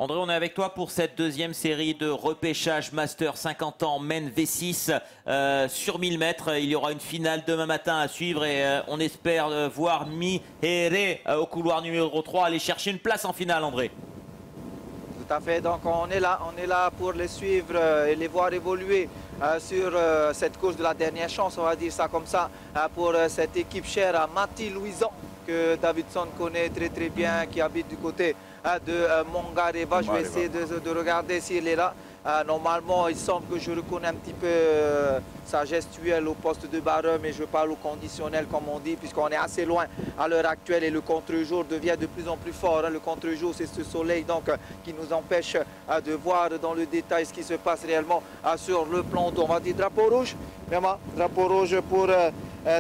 André, on est avec toi pour cette deuxième série de repêchage Master 50 ans Men V6 sur 1000 mètres. Il y aura une finale demain matin à suivre et on espère voir Mihere au couloir numéro 3 aller chercher une place en finale, André. Tout à fait, donc on est là pour les suivre et les voir évoluer sur cette course de la dernière chance, on va dire ça comme ça, pour cette équipe chère à Matti Louison, que Davidson connaît très très bien, qui habite du côté de Mongareva. Je vais essayer de regarder s'il est là. Normalement, il semble que je reconnais un petit peu sa gestuelle au poste de barreur, mais je parle au conditionnel comme on dit, puisqu'on est assez loin à l'heure actuelle et le contre-jour devient de plus en plus fort. Le contre-jour, c'est ce soleil donc qui nous empêche de voir dans le détail ce qui se passe réellement sur le plan d'eau. On va dire drapeau rouge, vraiment, drapeau rouge pour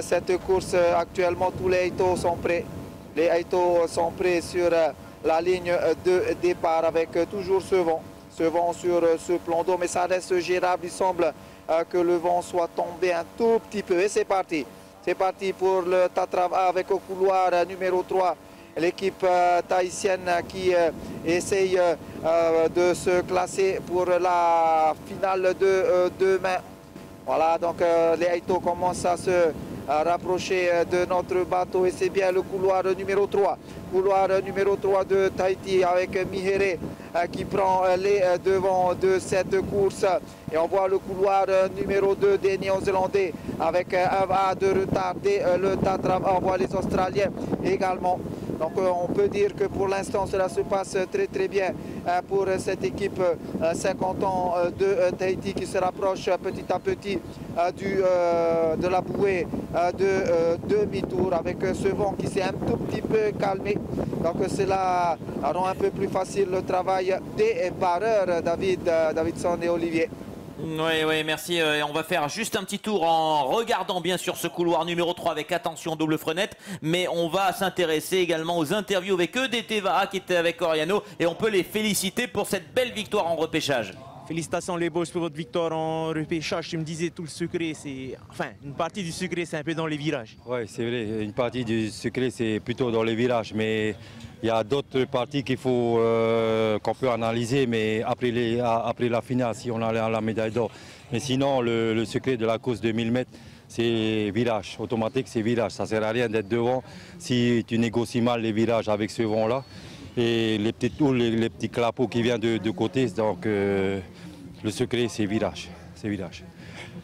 cette course. Actuellement, tous les Haïtos sont prêts. Les Haïtos sont prêts sur la ligne de départ avec toujours ce vent sur ce plan d'eau, mais ça reste gérable. Il semble que le vent soit tombé un tout petit peu. Et c'est parti. C'est parti pour le Tatrava avec au couloir numéro 3. L'équipe tahitienne qui essaye de se classer pour la finale de demain. Voilà, donc les Haïtos commencent à se rapprocher de notre bateau et c'est bien le couloir numéro 3. Couloir numéro 3 de Tahiti avec Mihere qui prend les devants de cette course. Et on voit le couloir numéro 2 des Néo-Zélandais avec un va de retard dès le Tatrava. On voit les Australiens également. Donc on peut dire que pour l'instant cela se passe très très bien pour cette équipe 50 ans de Tahiti qui se rapproche petit à petit de la bouée de demi-tour avec ce vent qui s'est un tout petit peu calmé. Donc cela rend un peu plus facile le travail des barreurs Davidson et Olivier. Oui, merci. On va faire juste un petit tour en regardant bien sûr ce couloir numéro 3 avec attention double frenette. Mais on va s'intéresser également aux interviews avec EDT Vaha qui était avec Oriano. Et on peut les féliciter pour cette belle victoire en repêchage. Félicitations les boys pour votre victoire en repêchage. Tu me disais tout le secret, c'est... Enfin, une partie du secret, c'est un peu dans les virages. Oui, c'est vrai. Une partie du secret, c'est plutôt dans les virages. Mais il y a d'autres parties qu'il faut qu'on peut analyser, mais après la finale, si on a la médaille d'or. Mais sinon, le secret de la course de 1000 mètres, c'est virage. Automatique, c'est virage. Ça ne sert à rien d'être devant si tu négocies mal les virages avec ce vent-là. Et les petites toules, les petits clapots qui viennent de côté, donc le secret, c'est virage. C'est virage.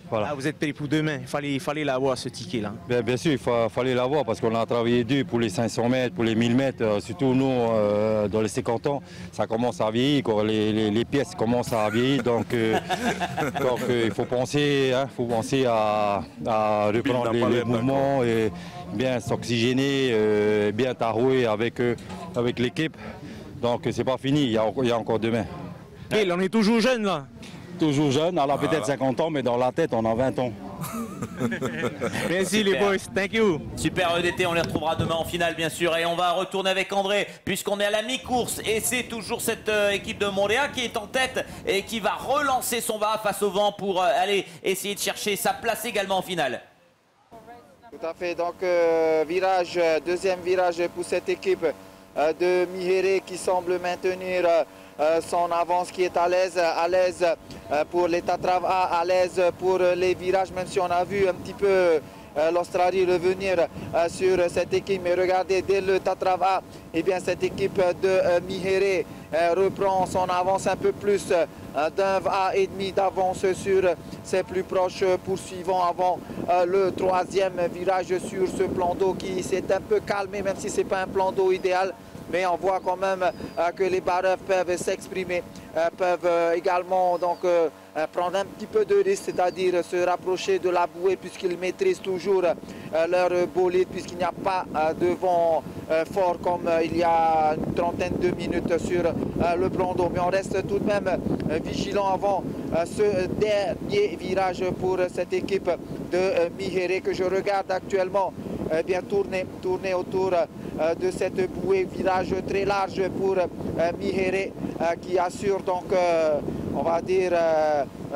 Voilà. Ah, vous êtes prêts pour demain, il fallait l'avoir ce ticket-là. Bien sûr, il fallait l'avoir parce qu'on a travaillé dur pour les 500 mètres, pour les 1000 mètres. Surtout nous, dans les 50 ans, ça commence à vieillir, les pièces commencent à vieillir. Donc, il faut penser, à reprendre les mouvements et bien s'oxygéner, bien tarouer avec l'équipe. Donc, c'est pas fini, il y a encore demain. Et on est toujours jeune là. Toujours jeune, elle a peut-être 50 ans, mais dans la tête, on a 20 ans. Merci les boys, thank you. Super EDT, on les retrouvera demain en finale bien sûr. Et on va retourner avec André, puisqu'on est à la mi-course. Et c'est toujours cette équipe de Montréal qui est en tête et qui va relancer son va face au vent pour aller essayer de chercher sa place également en finale. Tout à fait, donc deuxième virage pour cette équipe de Mihere qui semble maintenir son avance, qui est à l'aise pour les Tatrava, à l'aise pour les virages, même si on a vu un petit peu l'Australie revenir sur cette équipe. Mais regardez, dès le Tatrava, eh bien, cette équipe de Mihere reprend son avance un peu plus d'un va et demi d'avance sur ses plus proches poursuivants avant le troisième virage sur ce plan d'eau qui s'est un peu calmé, même si ce n'est pas un plan d'eau idéal. Mais on voit quand même que les barreurs peuvent s'exprimer, peuvent également donc, prendre un petit peu de risque, c'est-à-dire se rapprocher de la bouée puisqu'ils maîtrisent toujours leur bolide, puisqu'il n'y a pas de vent fort comme il y a une trentaine de minutes sur le plan d'eau. Mais on reste tout de même vigilant avant ce dernier virage pour cette équipe de Mihere que je regarde actuellement bien tourner autour de cette bouée, virage très large pour Mihere qui assure donc on va dire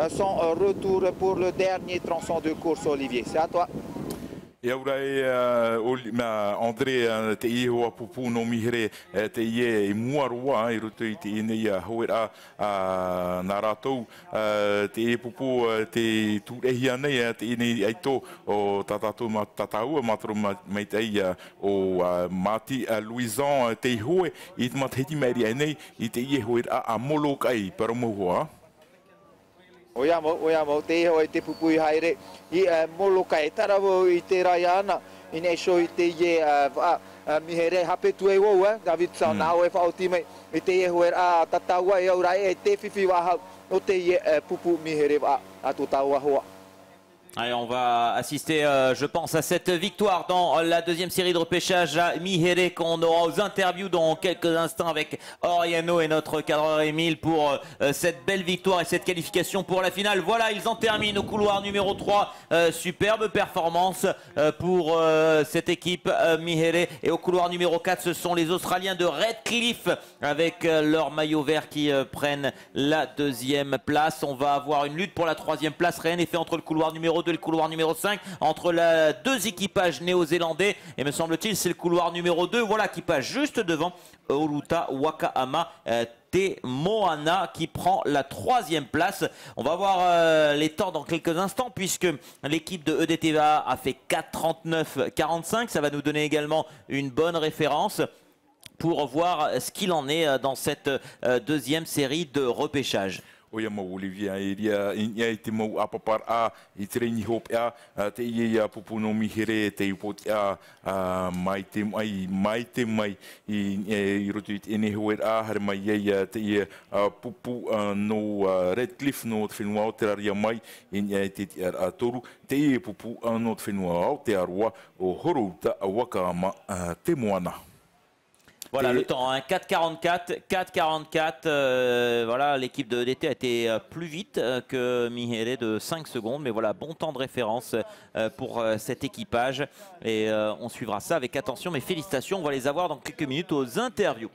son retour pour le dernier tronçon de course. Olivier, c'est à toi. E aura André te i hoa pupu no mihere te i e muaroa i roto i te inei hoera nā rātou te e pupu te tūrehi anei te inei aito o tātātou tātaua matoro mai te ia o Mati Louison te i hoe i te matheti meri anei i te i e hoera a molo kai paramohua. Oia mo te hoi te pupui haere i molokai tarawo i te rai ana i nei so i te ie mihere hape tue wou David sa na o e whaoti mai i te ie hoi a tataua e au rai e te whiwhi wahau o te ie pupu mihere a tutaua hoa. Allez, on va assister, je pense, à cette victoire dans la deuxième série de repêchage à Mihere qu'on aura aux interviews dans quelques instants avec Oriano et notre cadreur Émile pour cette belle victoire et cette qualification pour la finale. Voilà, ils en terminent au couloir numéro 3. Superbe performance pour cette équipe Mihere. Et au couloir numéro 4, ce sont les Australiens de Redcliffe avec leur maillot vert qui prennent la deuxième place. On va avoir une lutte pour la troisième place. Rien n'est fait entre le couloir numéro 2 et le couloir numéro 5, entre les deux équipages néo-zélandais, et me semble-t-il c'est le couloir numéro 2, voilà, qui passe juste devant Oluta Wakahama Te Moana qui prend la troisième place. On va voir les temps dans quelques instants puisque l'équipe de EDTVA a fait 4:39,45, ça va nous donner également une bonne référence pour voir ce qu'il en est dans cette deuxième série de repêchage. Oia mau Olivia e ria i te mau apapar a i te reini hope a te ia pupu no mihere te upoti a mai te mai i roto i te ene hoer a hare mai ia te ia pupu no Redcliffe no te whenua o te raria mai i te toru te ia pupu no te whenua o te aroa o Horouta Wakahama Te Moana. Voilà le temps, hein, 4:44, voilà, l'équipe de DT a été plus vite que Mihere de 5 secondes, mais voilà, bon temps de référence pour cet équipage et on suivra ça avec attention, mais félicitations, on va les avoir dans quelques minutes aux interviews.